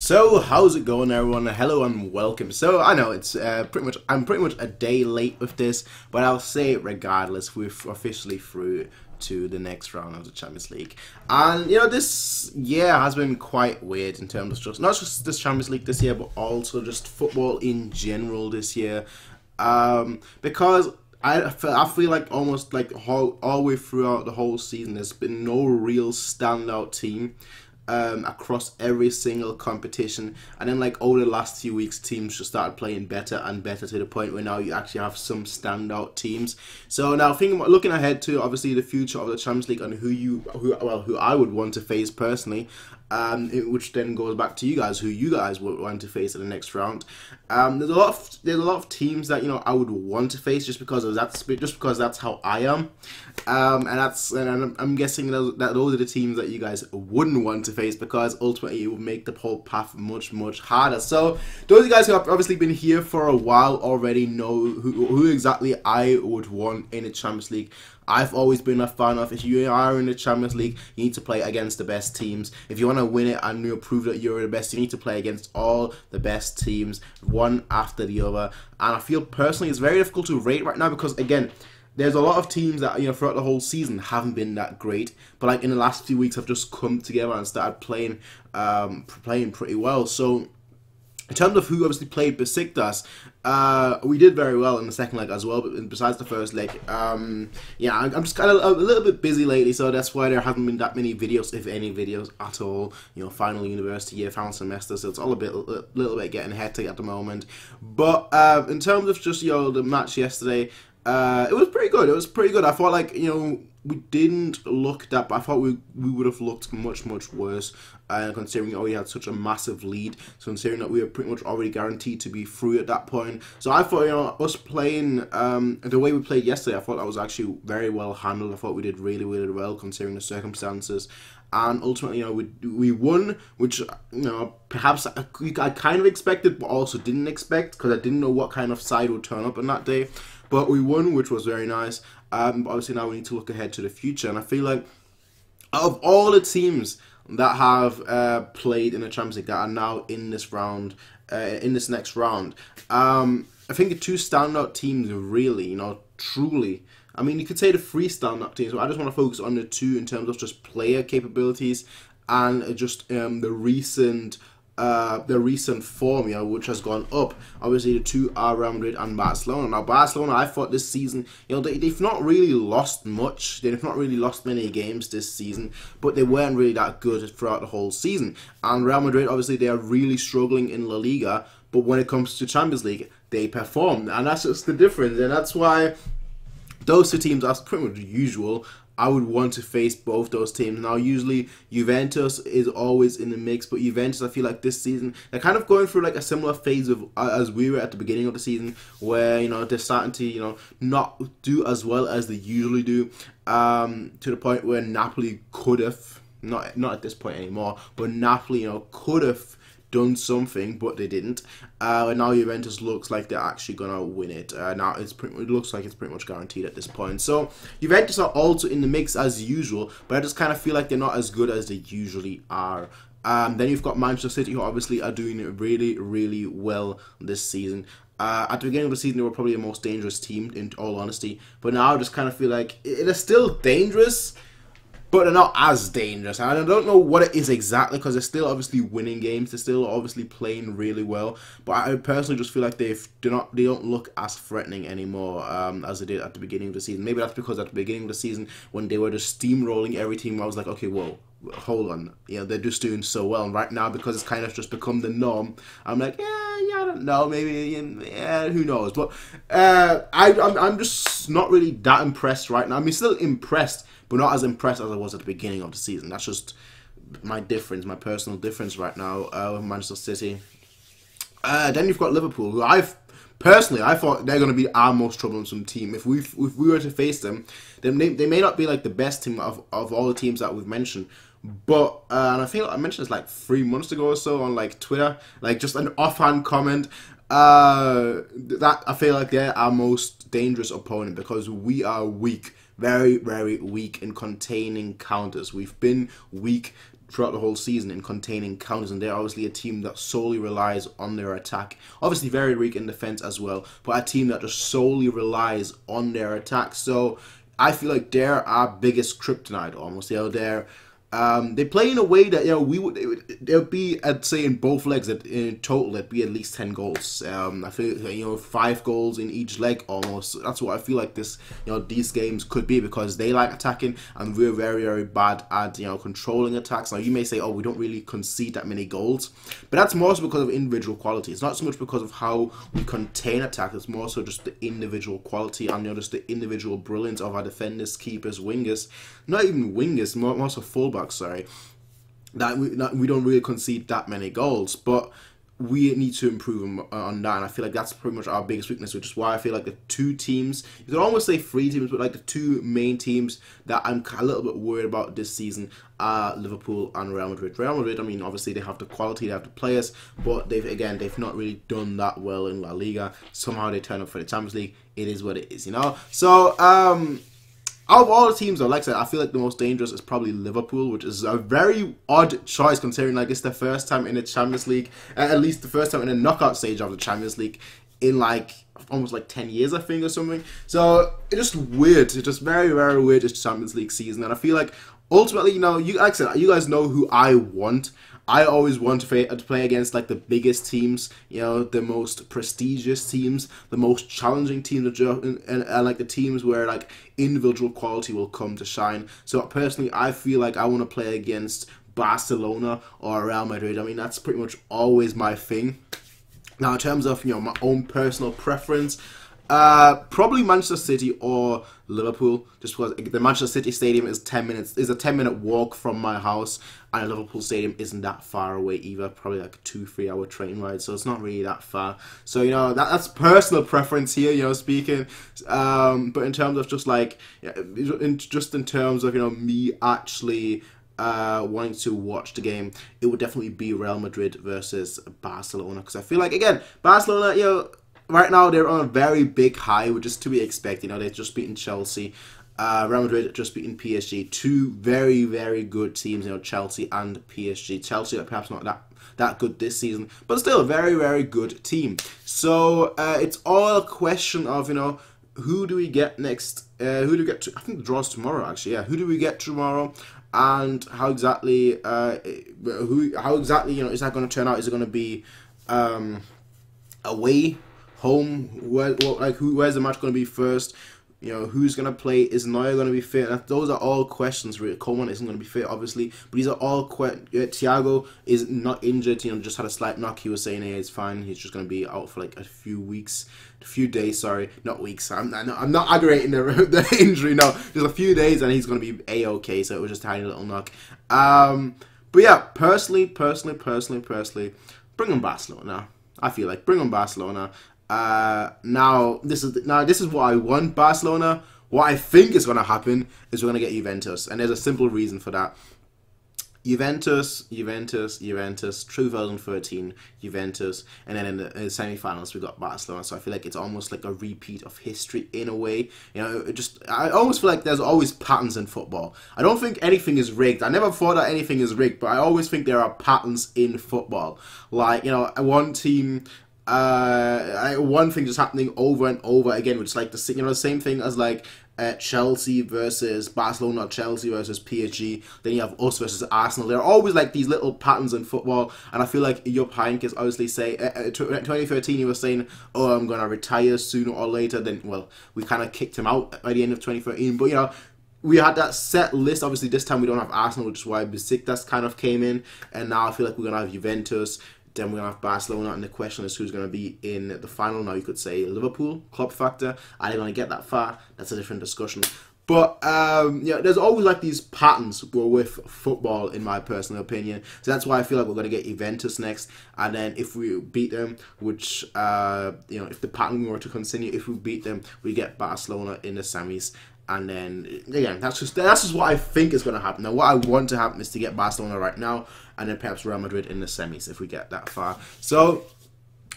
So how's it going, everyone? Hello and welcome. So I know it's I'm pretty much a day late with this, but I'll say it regardless. We're officially through to the next round of the Champions League, and you know this year has been quite weird in terms of just not just this Champions League this year, but also just football in general this year, because I feel like almost like all the way throughout the whole season, there's been no real standout team across every single competition, and then like over the last few weeks, teams just started playing better and better to the point where now you actually have some standout teams. So now looking ahead to obviously the future of the Champions League and who I would want to face personally. Which then goes back to you guys, who you guys would want to face in the next round. There's a lot of teams that I would want to face just because that's how I am, and I'm guessing that those are the teams that you guys wouldn't want to face because ultimately it would make the whole path much harder. So those of you guys who have obviously been here for a while already know who exactly I would want in the Champions League. I've always been a fan of, if you are in the Champions League, you need to play against the best teams. If you want to win it and prove that you're the best, you need to play against all the best teams, one after the other. And I feel personally it's very difficult to rate right now because, again, there's a lot of teams that throughout the whole season haven't been that great, but like in the last few weeks have just come together and started playing pretty well. So in terms of who obviously played Besiktas, we did very well in the second leg as well, but besides the first leg, yeah, I'm just kind of a little bit busy lately, so that's why there hasn't been that many videos, if any videos at all. Final university year, final semester, so it's all a little bit getting hectic at the moment. But in terms of just the match yesterday, it was pretty good. It was pretty good. I thought like we didn't look that, but I thought we would have looked much worse. Considering we had such a massive lead, so considering that we were pretty much already guaranteed to be through at that point. So I thought, us playing the way we played yesterday, I thought that was actually very well handled. I thought we did really well considering the circumstances. And ultimately, we won, which perhaps I kind of expected, but also didn't expect because I didn't know what kind of side would turn up on that day. But we won, which was very nice. But obviously now we need to look ahead to the future, and I feel like out of all the teams that have played in the Champions League that are now in this round, in this next round, I think the two standout teams really, truly. I mean, you could say the three standout teams, but I just want to focus on the two in terms of just player capabilities and just the recent form, which has gone up. Obviously, the two are Real Madrid and Barcelona. Now, Barcelona, I thought this season, they've not really lost much. They've not really lost many games this season, but they weren't really that good throughout the whole season. And Real Madrid, obviously, they are really struggling in La Liga, but when it comes to Champions League, they perform. And that's just the difference. And that's why those two teams are pretty much usual. I would want to face both those teams. Now, usually Juventus is always in the mix, but Juventus, I feel like this season, they're kind of going through like a similar phase of as we were at the beginning of the season, where they're starting to not do as well as they usually do, to the point where Napoli could have not at this point anymore, but Napoli could have done something, but they didn't. And now Juventus looks like they're actually gonna win it. Now it looks like it's pretty much guaranteed at this point. So Juventus are also in the mix as usual, but I just kind of feel like they're not as good as they usually are. Then you've got Manchester City, who obviously are doing it really well this season. At the beginning of the season, they were probably the most dangerous team, in all honesty. But now I just kind of feel like they're still dangerous, but they're not as dangerous. And I don't know what it is exactly, because they're still obviously winning games. They're still obviously playing really well. But I personally just feel like they don't look as threatening anymore as they did at the beginning of the season. Maybe that's because at the beginning of the season, when they were just steamrolling every team, I was like, okay, whoa, hold on. They're just doing so well. And right now, because it's kind of just become the norm, I'm like, yeah, I don't know. Maybe, yeah, who knows. But I'm just not really that impressed right now. I mean, still impressed, but not as impressed as I was at the beginning of the season. That's just my personal difference right now with Manchester City. Then you've got Liverpool, who I thought they're going to be our most troublesome team. If we were to face them, then they may not be like the best team of all the teams that we've mentioned. But and I think I mentioned this like 3 months ago or so on like Twitter, like just an offhand comment. That I feel like they're our most dangerous opponent because we are weak. Very weak in containing counters. We've been weak throughout the whole season in containing counters, and they're obviously a team that solely relies on their attack. Obviously very weak in defense as well, but a team that just solely relies on their attack. So I feel like they're our biggest kryptonite almost. They play in a way that there'll be, I'd say, in both legs that in total there'd be at least 10 goals. I feel 5 goals in each leg almost. That's what I feel like these games could be, because they like attacking and we're very, very bad at controlling attacks. Now you may say, oh, we don't really concede that many goals, but that's more so because of individual quality. It's not so much because of how we contain attack. It's more so just the individual quality and just the individual brilliance of our defenders, keepers, wingers. Not even wingers, more so fullbacks. Sorry, that we don't really concede that many goals, but we need to improve on that. And I feel like that's pretty much our biggest weakness, which is why I feel like the 2 teams, you could almost say 3 teams, but like the 2 main teams that I'm a little bit worried about this season are Liverpool and Real Madrid. Real Madrid, I mean, obviously they have the quality, they have the players, but they've not really done that well in La Liga. Somehow they turn up for the Champions League. It is what it is, So out of all the teams, though, like I said, I feel like the most dangerous is probably Liverpool, which is a very odd choice considering like it's the first time in the Champions League, at least the first time in the knockout stage of the Champions League in like almost like 10 years, I think, or something. So it's just weird. It's just very, very weird, this Champions League season. And I feel like ultimately, like I said, you guys know who I want. I always want to play against like the biggest teams, the most prestigious teams, the most challenging teams, and like the teams where like individual quality will come to shine. So personally, I feel like I want to play against Barcelona or Real Madrid. I mean, that's pretty much always my thing. Now, in terms of my own personal preference, probably Manchester City or Liverpool, just because the Manchester City stadium is a 10-minute walk from my house, and the Liverpool stadium isn't that far away either, probably like a 2-3 hour train ride, so it's not really that far. So that's personal preference here, speaking. But in terms of just like in terms of me actually wanting to watch the game, it would definitely be Real Madrid versus Barcelona, because I feel like, again, Barcelona, right now they're on a very big high, which is to be expected. They've just beaten Chelsea. Real Madrid just beaten PSG. 2 very, very good teams, Chelsea and PSG. Chelsea are perhaps not that good this season, but still a very, very good team. So it's all a question of, who do we get next? Who do we get to? I think the draw's tomorrow, actually. Yeah, who do we get tomorrow? And how exactly, is that going to turn out? Is it going to be away, home? Where's the match going to be first? Who's going to play? Is Neuer going to be fit? Those are all questions. Really. Coleman isn't going to be fit, obviously, but these are all Thiago is not injured. Just had a slight knock. He was saying, hey, it's fine. He's just going to be out for like a few days. Sorry, not weeks. I'm not aggravating the injury. No, just a few days, and he's going to be a-okay. So it was just a tiny little knock. But yeah, personally, bring on Barcelona. I feel like bring on Barcelona. Now this is what I want. Barcelona. What I think is going to happen is we're going to get Juventus, and there's a simple reason for that. Juventus, 2013, Juventus, and then in the semi-finals we got Barcelona. So I feel like it's almost like a repeat of history in a way. I almost feel like there's always patterns in football. I don't think anything is rigged. I never thought that anything is rigged, but I always think there are patterns in football. Like, one team. One thing just happening over and over again, which is like the same thing as like Chelsea versus Barcelona, Chelsea versus PSG. Then you have us versus Arsenal. There are always like these little patterns in football, and I feel like Jupp Heynckes obviously say 2013 he was saying, "Oh, I'm gonna retire sooner or later." Then, well, we kind of kicked him out by the end of 2013, but we had that set list. Obviously, this time we don't have Arsenal, which is why Besiktas kind of came in, and now I feel like we're gonna have Juventus. Then we're going to have Barcelona, and the question is who's going to be in the final. Now, you could say Liverpool, club factor. Are they going to get that far? That's a different discussion. But, there's always like these patterns with football, in my personal opinion. So that's why I feel like we're going to get Juventus next. And then if we beat them, which, if the pattern were to continue, if we beat them, we get Barcelona in the semis. And then, again, that's just what I think is going to happen. Now, what I want to happen is to get Barcelona right now, and then perhaps Real Madrid in the semis if we get that far. So,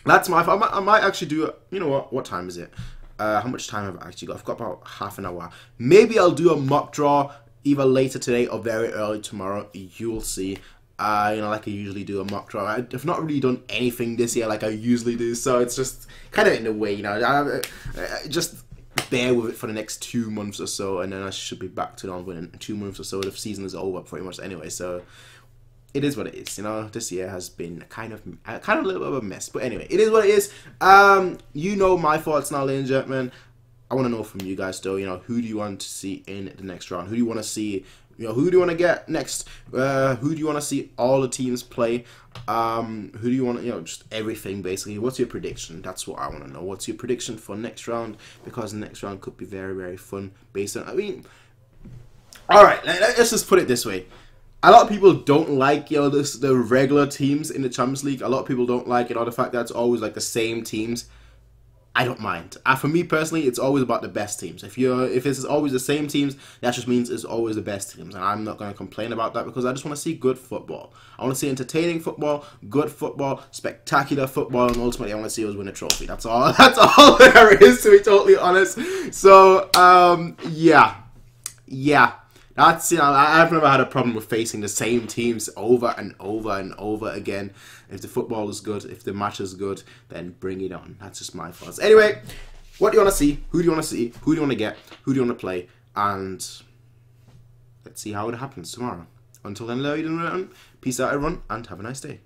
that's my... I might actually do it. You know what? What time is it? How much time have I actually got? I've got about half an hour. Maybe I'll do a mock draw either later today or very early tomorrow, you'll see. Like I usually do a mock draft. I've not really done anything this year like I usually do, so it's just kind of in the way, just bear with it for the next 2 months or so, and then I should be back to normal in 2 months or so. The season is over pretty much anyway, so it is what it is. This year has been kind of a little bit of a mess, but anyway, it is what it is. My thoughts now, ladies and gentlemen. I want to know from you guys though, who do you want to see in the next round? Who do you want to see, who do you want to get next? Who do you want to see all the teams play? Who do you want to, just everything basically. What's your prediction? That's what I want to know. What's your prediction for next round? Because the next round could be very, very fun based on, alright, let's just put it this way. A lot of people don't like, the regular teams in the Champions League. A lot of people don't like it, or the fact that it's always like the same teams. I don't mind. For me personally, it's always about the best teams. If it's always the same teams, that just means it's always the best teams, and I'm not going to complain about that because I just want to see good football. I want to see entertaining football, good football, spectacular football, and ultimately I want to see us win a trophy. That's all. That's all there is, to be totally honest. So yeah. That's, I've never had a problem with facing the same teams over and over and over again. If the football is good, if the match is good, then bring it on. That's just my thoughts. Anyway, what do you want to see? Who do you want to see? Who do you want to get? Who do you want to play? And let's see how it happens tomorrow. Until then, ladies and gentlemen, peace out everyone, and have a nice day.